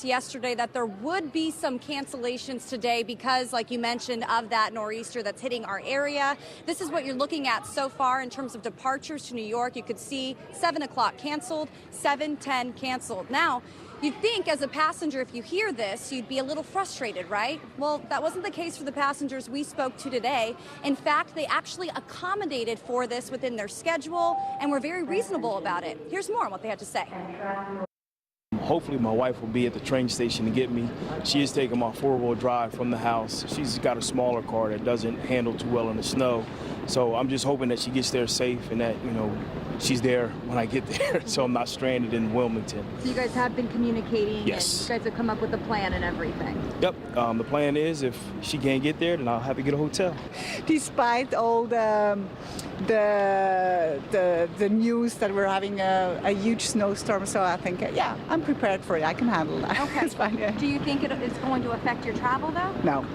Yesterday that there would be some cancellations today because, like you mentioned, of that nor'easter that's hitting our area. This is what you're looking at so far in terms of departures to New York. You could see 7 o'clock canceled, 7:10 canceled. Now, you'd think as a passenger, if you hear this, you'd be a little frustrated, right? Well, that wasn't the case for the passengers we spoke to today. In fact, they actually accommodated for this within their schedule and were very reasonable about it. Here's more on what they had to say. Hopefully my wife will be at the train station to get me. She is taking my four-wheel drive from the house. She's got a smaller car that doesn't handle too well in the snow. So I'm just hoping that she gets there safe and that, she's there when I get there so I'm not stranded in Wilmington. So you guys have been communicating? Yes. And you guys have come up with a plan and everything? Yep. The plan is if she can't get there, then I'll have to get a hotel. Despite all the news that we're having a huge snowstorm, so I think, yeah, I'm prepared for it. I can handle that. Okay. It's fine, yeah. Do you think it's going to affect your travel, though? No.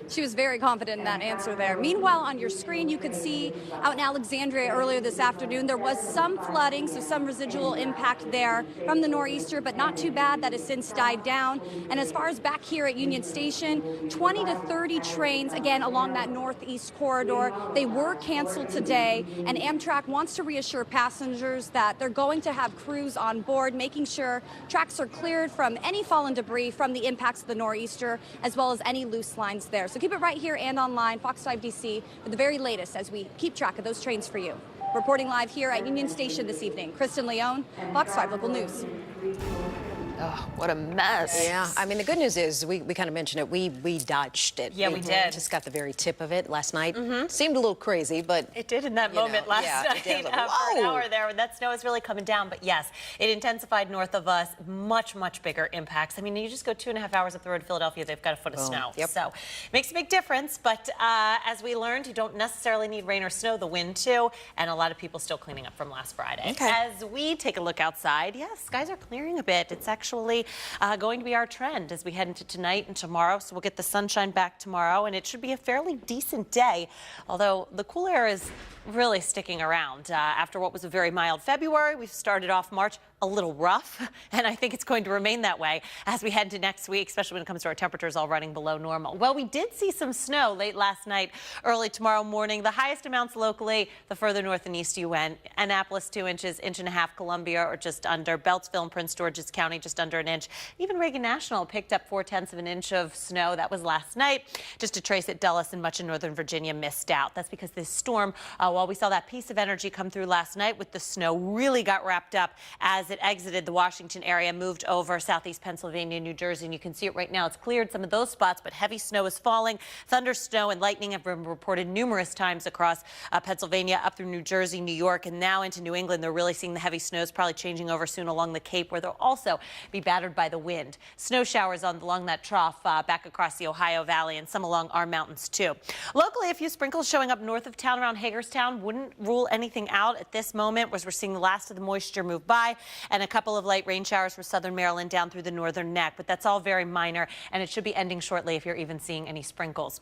She was very confident in that answer there. Meanwhile, on your screen, you could see out in Alexandria earlier this afternoon, there was some flooding, so some residual impact there from the nor'easter, but not too bad. That has since died down. And as far as back here at Union Station, 20 to 30 trains, again, along that northeast corridor, they were canceled today. And Amtrak wants to reassure passengers that they're going to have crews on board, making sure tracks are cleared from any fallen debris from the impacts of the nor'easter, as well as any loose lines there. So keep it right here and online, Fox 5 DC, for the very latest as we keep track of those trains for you. Reporting live here at Union Station this evening, Kristen Leone, Fox 5 Local News. Oh, what a mess. Yeah, I mean, the good news is we kind of mentioned it. We dodged it. Yeah, we did. Just got the very tip of it last night. Seemed a little crazy, but it did in that moment last night. It did. For an hour there when that snow is really coming down. But yes, it intensified north of us. Much bigger impacts. I mean, you just go 2.5 hours up the road to Philadelphia, they've got a foot of snow. Yep. So it makes a big difference. But as we learned, you don't necessarily need rain or snow. The wind too, and a lot of people still cleaning up from last Friday. Okay. As we take a look outside, yes, skies are clearing a bit. It's actually going to be our trend as we head into tonight and tomorrow. So we'll get the sunshine back tomorrow, and it should be a fairly decent day, although the cool air is really sticking around. After what was a very mild February, we've started off March a little rough, and I think it's going to remain that way as we head into next week, especially when it comes to our temperatures all running below normal. Well, we did see some snow late last night, early tomorrow morning. The highest amounts locally, the further north and east you went. Annapolis, 2 inches, 1.5 inches. Columbia, or just under. Beltsville and Prince George's County, just under an inch. Even Reagan National picked up 0.4 of an inch of snow. That was last night. Just to trace it, Dulles and much of northern Virginia missed out. That's because this storm, while we saw that piece of energy come through last night with the snow, really got wrapped up as it exited the Washington area, moved over southeast Pennsylvania, New Jersey, and you can see it right now. It's cleared some of those spots, but heavy snow is falling. Thunder, snow, and lightning have been reported numerous times across Pennsylvania, up through New Jersey, New York, and now into New England. They're really seeing the heavy snows probably changing over soon along the Cape, where they'll also be battered by the wind. Snow showers along that trough back across the Ohio Valley and some along our mountains, too. Locally, a few sprinkles showing up north of town around Hagerstown. Wouldn't rule anything out at this moment, as we're seeing the last of the moisture move by, and a couple of light rain showers for southern Maryland down through the northern neck. But that's all very minor, and it should be ending shortly if you're even seeing any sprinkles.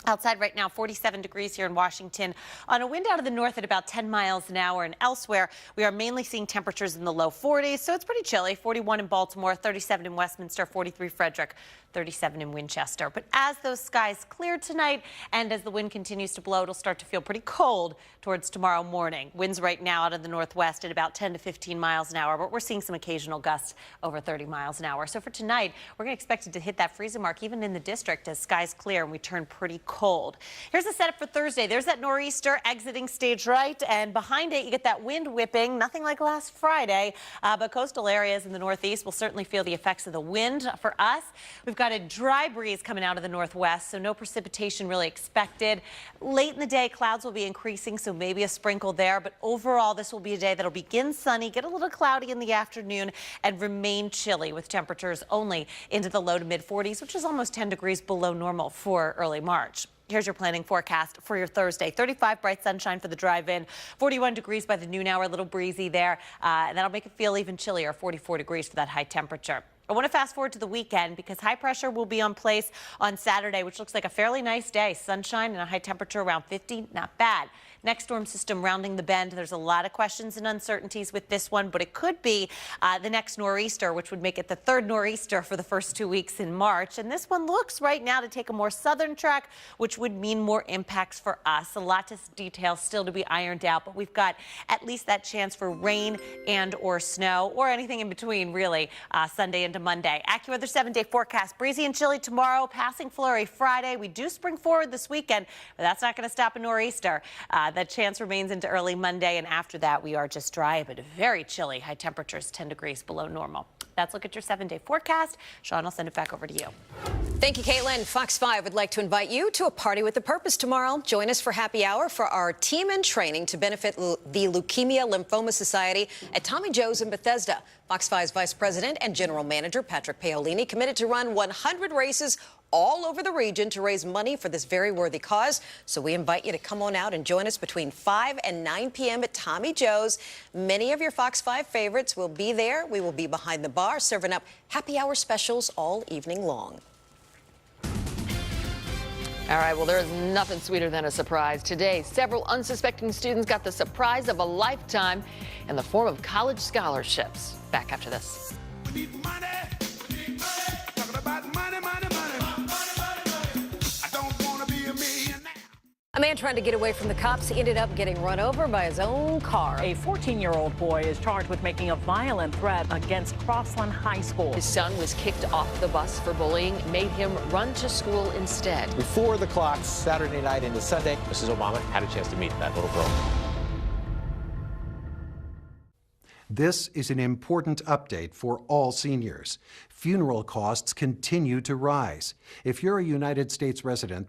Outside right now, 47 degrees here in Washington on a wind out of the north at about 10 miles an hour. And elsewhere, we are mainly seeing temperatures in the low 40s, so it's pretty chilly. 41 in Baltimore, 37 in Westminster, 43 Frederick, 37 in Winchester. But as those skies clear tonight and as the wind continues to blow, it'll start to feel pretty cold towards tomorrow morning. Winds right now out of the northwest at about 10 to 15 miles an hour, but we're seeing some occasional gusts over 30 miles an hour. So for tonight, we're going to expect it to hit that freezing mark even in the district as skies clear and we turn pretty cold. Here's the setup for Thursday. There's that nor'easter exiting stage right, and behind it you get that wind whipping, nothing like last Friday, but coastal areas in the northeast will certainly feel the effects of the wind. For us, we've got a dry breeze coming out of the northwest, so no precipitation really expected. Late in the day, clouds will be increasing, so maybe a sprinkle there, but overall this will be a day that'll begin sunny, get a little cloudy in the afternoon, and remain chilly with temperatures only into the low to mid 40s, which is almost 10 degrees below normal for early March. Here's your planning forecast for your Thursday. 35 bright sunshine for the drive-in, 41 degrees by the noon hour, a little breezy there, and that'll make it feel even chillier, 44 degrees for that high temperature. I want to fast forward to the weekend because high pressure will be on place on Saturday, which looks like a fairly nice day. Sunshine and a high temperature around 50, not bad. Next storm system rounding the bend. There's a lot of questions and uncertainties with this one, but it could be the next nor'easter, which would make it the third nor'easter for the first 2 weeks in March. And this one looks right now to take a more southern track, which would mean more impacts for us. A lot to detail still to be ironed out, but we've got at least that chance for rain and or snow or anything in between, really, Sunday into Monday. AccuWeather 7-day forecast. Breezy and chilly tomorrow, passing flurry Friday. We do spring forward this weekend, but that's not going to stop a nor'easter. That chance remains into early Monday, and after that, we are just dry, but very chilly. High temperatures 10 degrees below normal. That's a look at your 7-day forecast. Sean, I'll send it back over to you. Thank you, Caitlin. Fox 5 would like to invite you to a party with a purpose tomorrow. Join us for happy hour for our team in training to benefit the Leukemia Lymphoma Society at Tommy Joe's in Bethesda. Fox 5's Vice President and General Manager Patrick Paolini committed to run 100 races all over the region to raise money for this very worthy cause. So we invite you to come on out and join us between 5 and 9 p.m. at Tommy Joe's. Many of your Fox 5 favorites will be there. We will be behind the bar serving up happy hour specials all evening long. All right, well, there is nothing sweeter than a surprise. Today, several unsuspecting students got the surprise of a lifetime in the form of college scholarships. Back after this. We need money. We need money. Talking about money, money, money. I don't want to be a millionaire. A man trying to get away from the cops ended up getting run over by his own car. A 14-year-old boy is charged with making a violent threat against Crossland High School. His son was kicked off the bus for bullying, made him run to school instead. Before the clock, Saturday night into Sunday, Mrs. Obama had a chance to meet that little girl. This is an important update for all seniors. Funeral costs continue to rise. If you're a United States resident,